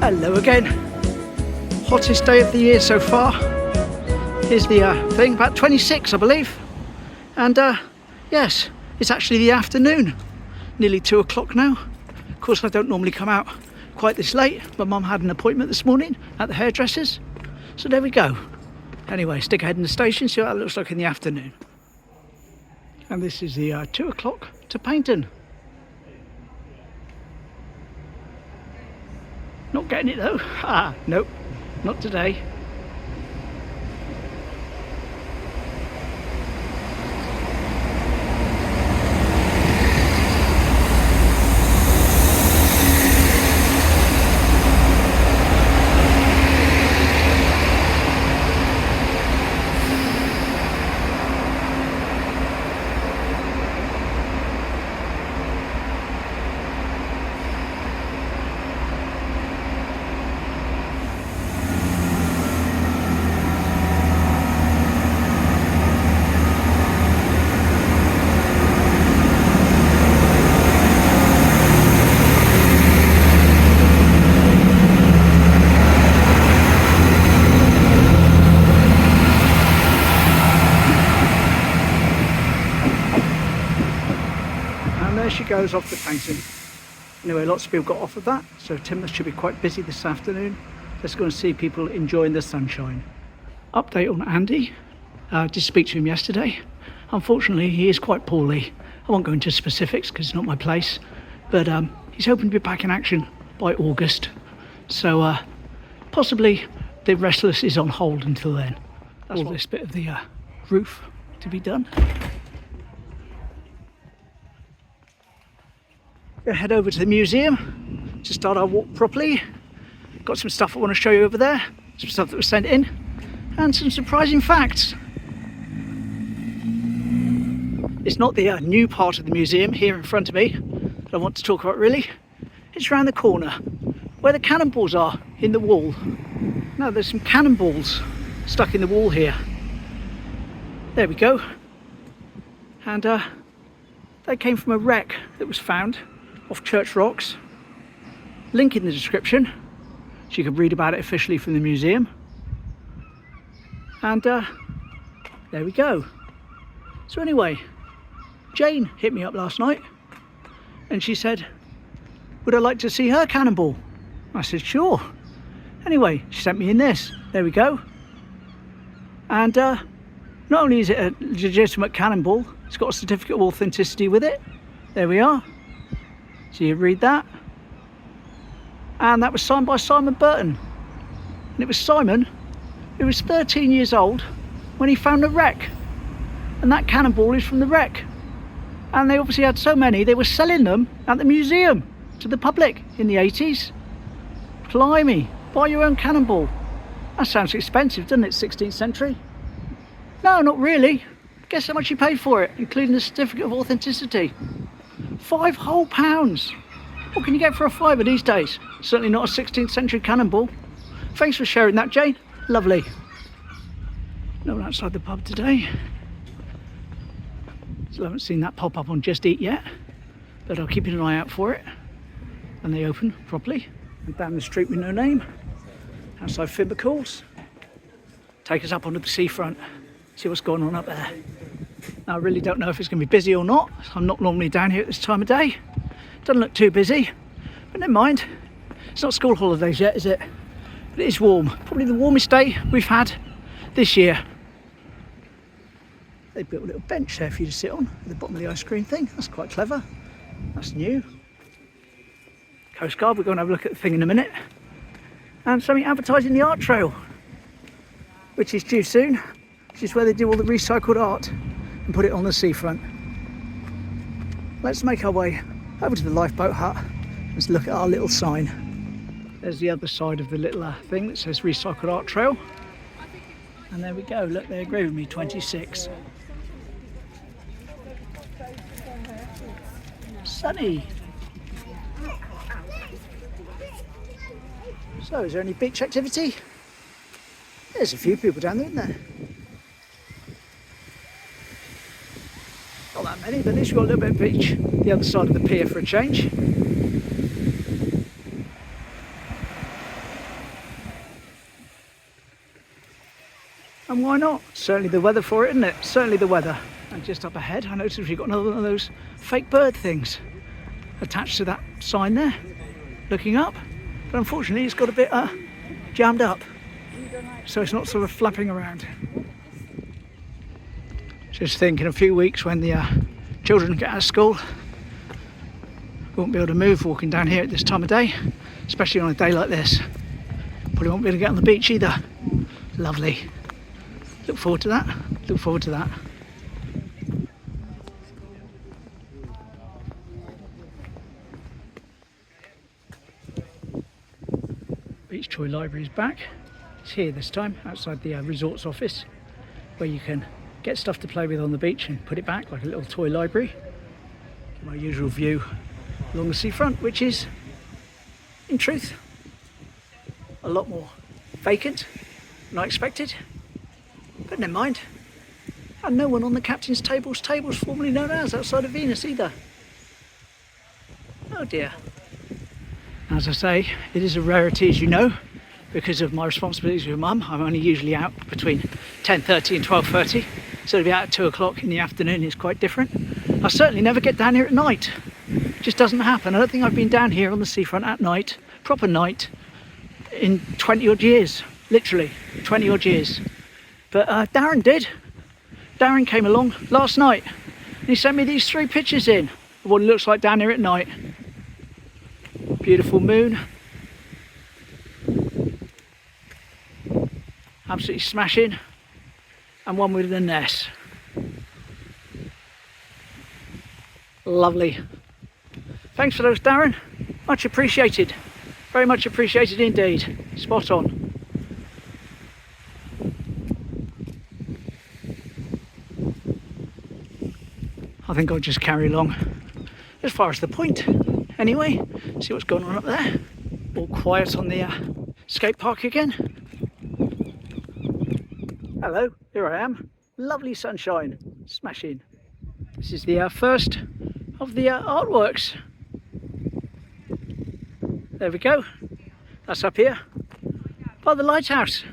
Hello again. Hottest day of the year so far. Here's the thing, about 26 I believe. And yes, it's actually the afternoon. Nearly 2 o'clock now. Of course I don't normally come out quite this late. My mum had an appointment this morning at the hairdresser's. So there we go. Anyway, stick ahead in the station, see what that looks like in the afternoon. And this is the 2 o'clock to Paynton. Not getting it though. Ah, nope, not today. There she goes off the Paynton. Anyway, lots of people got off of that, so Teignmouth should be quite busy this afternoon. Let's go and see people enjoying the sunshine. Update on Andy. Did speak to him yesterday. Unfortunately, he is quite poorly. I won't go into specifics because it's not my place, but he's hoping to be back in action by August. So possibly the Restless is on hold until then. That's all this bit of the roof to be done. Gonna head over to the museum to start our walk properly. Got some stuff I want to show you over there, some stuff that was sent in, and some surprising facts. It's not the new part of the museum here in front of me that I want to talk about really. It's around the corner where the cannonballs are in the wall. Now there's some cannonballs stuck in the wall here. There we go. And they came from a wreck that was found off Church Rocks. Link in the description so you can read about it officially from the museum. And there we go. So anyway, Jane hit me up last night and she said, would I like to see her cannonball? I said sure. Anyway, she sent me in this. There we go. And not only is it a legitimate cannonball, it's got a certificate of authenticity with it. There we are. So you read that. And that was signed by Simon Burton. And it was Simon who was 13 years old when he found the wreck. And that cannonball is from the wreck. And they obviously had so many, they were selling them at the museum to the public in the 80s. Blimey, buy your own cannonball. That sounds expensive, doesn't it, 16th century? No, not really. Guess how much you paid for it, including the certificate of authenticity? £5 whole. What can you get for a fiver these days? Certainly not a 16th century cannonball. Thanks for sharing that, Jane. Lovely. No one outside the pub today. Still haven't seen that pop up on Just Eat yet, but I'll keep an eye out for it when they open properly. And down the street with no name, outside Fimbicles. Take us up onto the seafront, see what's going on up there. Now, I really don't know if it's going to be busy or not. I'm not normally down here at this time of day. Doesn't look too busy, but never mind. It's not school holidays yet, is it? But it is warm. Probably the warmest day we've had this year. They built a little bench there for you to sit on at the bottom of the ice cream thing. That's quite clever. That's new. Coast Guard, we're going to have a look at the thing in a minute. And something advertising the art trail, which is due soon, which is where they do all the recycled art and put it on the seafront. Let's make our way over to the lifeboat hut. Let's look at our little sign. There's the other side of the little thing that says recycled art trail. And there we go, look, they agree with me, 26. Sunny. So, is there any beach activity? There's a few people down there, isn't there? Not that many, but at least we've got a little bit of beach. The other side of the pier for a change. And why not? Certainly the weather for it, isn't it? Certainly the weather. And just up ahead, I noticed we've got another one of those fake bird things attached to that sign there, looking up. But unfortunately, it's got a bit jammed up, so it's not sort of flapping around. Just think in a few weeks when the children get out of school, won't be able to move walking down here at this time of day, especially on a day like this. Probably won't be able to get on the beach either. Lovely. Look forward to that. Look forward to that. Beach Toy Library is back. It's here this time, outside the resorts office, where you can get stuff to play with on the beach and put it back like a little toy library. My usual view along the seafront, which is, in truth, a lot more vacant than I expected. But never mind. And no one on the captain's tables formerly known as outside of Venus either. Oh dear. As I say, it is a rarity, as you know, because of my responsibilities with Mum. I'm only usually out between 10:30 and 12:30, so to be out at 2 o'clock in the afternoon is quite different. I certainly never get down here at night. It just doesn't happen. I don't think I've been down here on the seafront at night, proper night, in 20 odd years. Literally 20 odd years. But Darren did. Darren came along last night and he sent me these 3 pictures in of what it looks like down here at night. Beautiful moon. Absolutely smashing. And one with a nest. Lovely. Thanks for those, Darren. Much appreciated. Very much appreciated indeed. Spot on. I think I'll just carry along as far as the point anyway. See what's going on up there. All quiet on the skate park again. Hello, here I am. Lovely sunshine, smashing. This is the first of the artworks. There we go. That's up here by the lighthouse.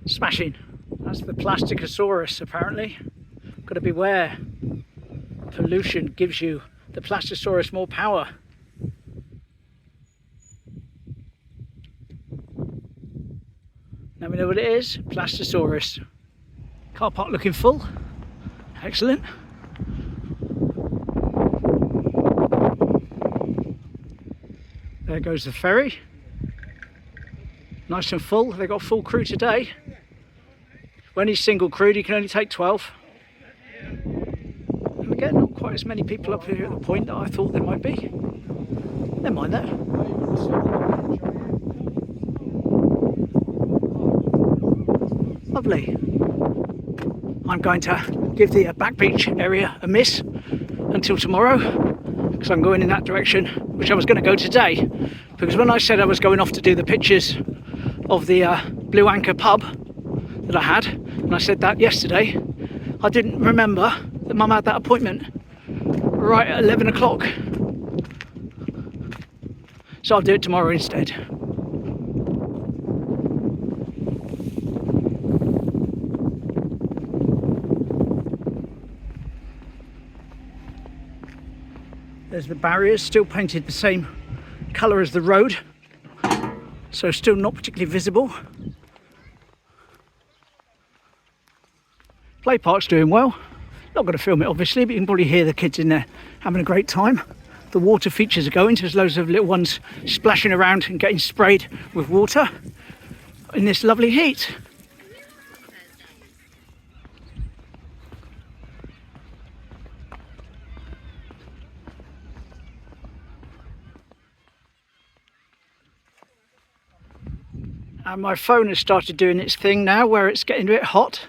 Smashing. That's the Plasticosaurus apparently. Got to beware. Pollution gives you the Plasticosaurus more power. Now we know what it is. Plasticosaurus. Car park looking full. Excellent. There goes the ferry. Nice and full. They've got full crew today. When he's single crewed, he can only take 12. And again, not quite as many people up here at the point that I thought there might be. Never mind that. Lovely. I'm going to give the back beach area a miss until tomorrow, because I'm going in that direction, which I was going to go today. Because when I said I was going off to do the pictures of the Blue Anchor pub that I had, and I said that yesterday, I didn't remember that Mum had that appointment right at 11 o'clock. So I'll do it tomorrow instead. There's the barriers, still painted the same colour as the road, so still not particularly visible. Play park's doing well. Not going to film it obviously, but you can probably hear the kids in there having a great time. The water features are going, so there's loads of little ones splashing around and getting sprayed with water in this lovely heat. And my phone has started doing its thing now where it's getting a bit hot.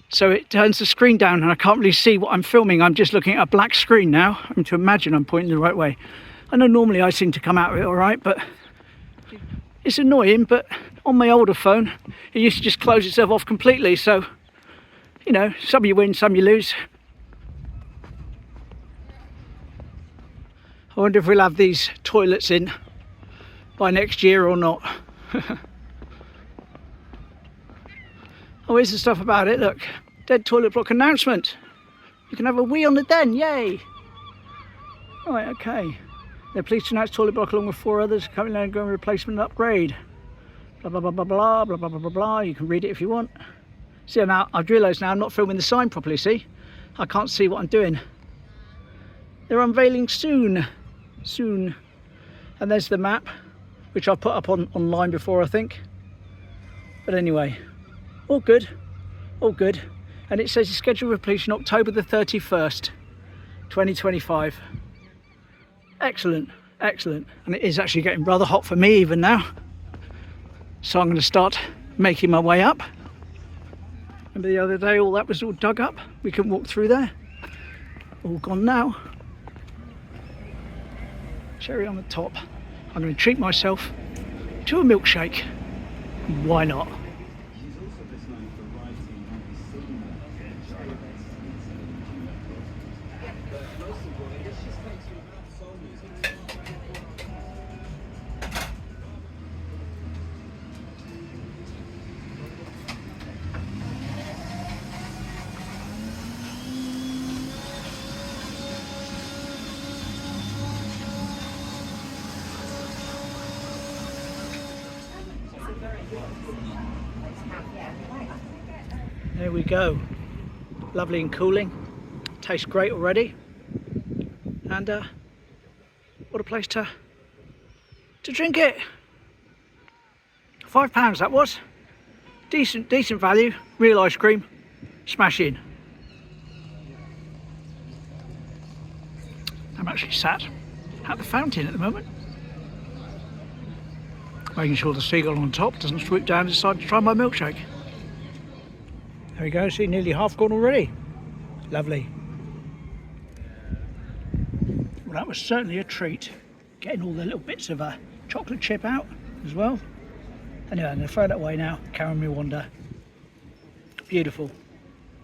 So it turns the screen down and I can't really see what I'm filming. I'm just looking at a black screen now. I'm to imagine I'm pointing the right way. I know normally I seem to come out of it all right, but it's annoying. But on my older phone, it used to just close itself off completely. So, you know, some you win, some you lose. I wonder if we'll have these toilets in by next year or not. Oh, here's the stuff about it. Look, dead toilet block announcement. You can have a wee on the den, yay! Right, okay. They're pleased to announce toilet block along with 4 others coming down and going replacement and upgrade. Blah blah blah blah blah blah blah blah blah blah. You can read it if you want. See, now I've realised now I'm not filming the sign properly. See, I can't see what I'm doing. They're unveiling soon, soon. And there's the map, which I've put up online before, I think. But anyway, all good, all good. And it says it's scheduled for completion October the 31st, 2025. Excellent, excellent. And it is actually getting rather hot for me even now. So I'm going to start making my way up. Remember the other day all that was all dug up? We couldn't walk through there. All gone now. Cherry on the top. I'm going to treat myself to a milkshake. Why not? There we go. Lovely and cooling. Tastes great already. And what a place to drink it. £5 that was. Decent value. Real ice cream. Smashing. I'm actually sat at the fountain at the moment, making sure the seagull on top doesn't swoop down and decide to try my milkshake. There we go, see, nearly half gone already. Lovely. Well, that was certainly a treat. Getting all the little bits of a chocolate chip out as well. Anyway, I'm going to throw that away now. Carry me wander. Beautiful.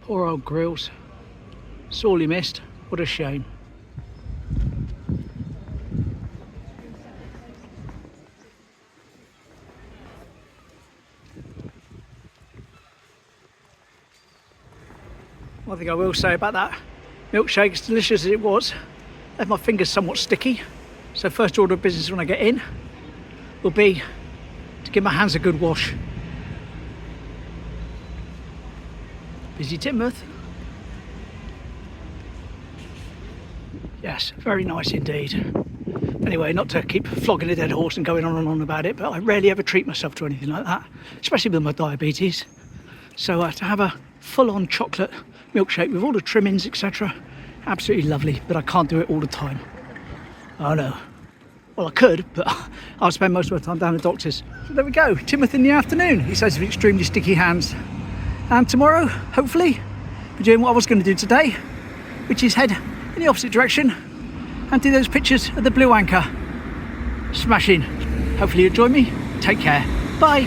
Poor old grills. Sorely missed. What a shame. One thing I will say about that milkshake, as delicious as it was, left my fingers somewhat sticky. So first order of business when I get in will be to give my hands a good wash. Busy Teignmouth. Yes, very nice indeed. Anyway, not to keep flogging a dead horse and going on and on about it, but I rarely ever treat myself to anything like that, especially with my diabetes. So to have a full-on chocolate milkshake with all the trimmings, etc., absolutely lovely, but I can't do it all the time. Oh no. Well, I could, but I'll spend most of my time down at the doctor's. So there we go, Teignmouth in the afternoon. He says with extremely sticky hands. And tomorrow, hopefully, we're doing what I was going to do today, which is head in the opposite direction and do those pictures of the blue anchor. Smashing. Hopefully you'll join me. Take care. Bye.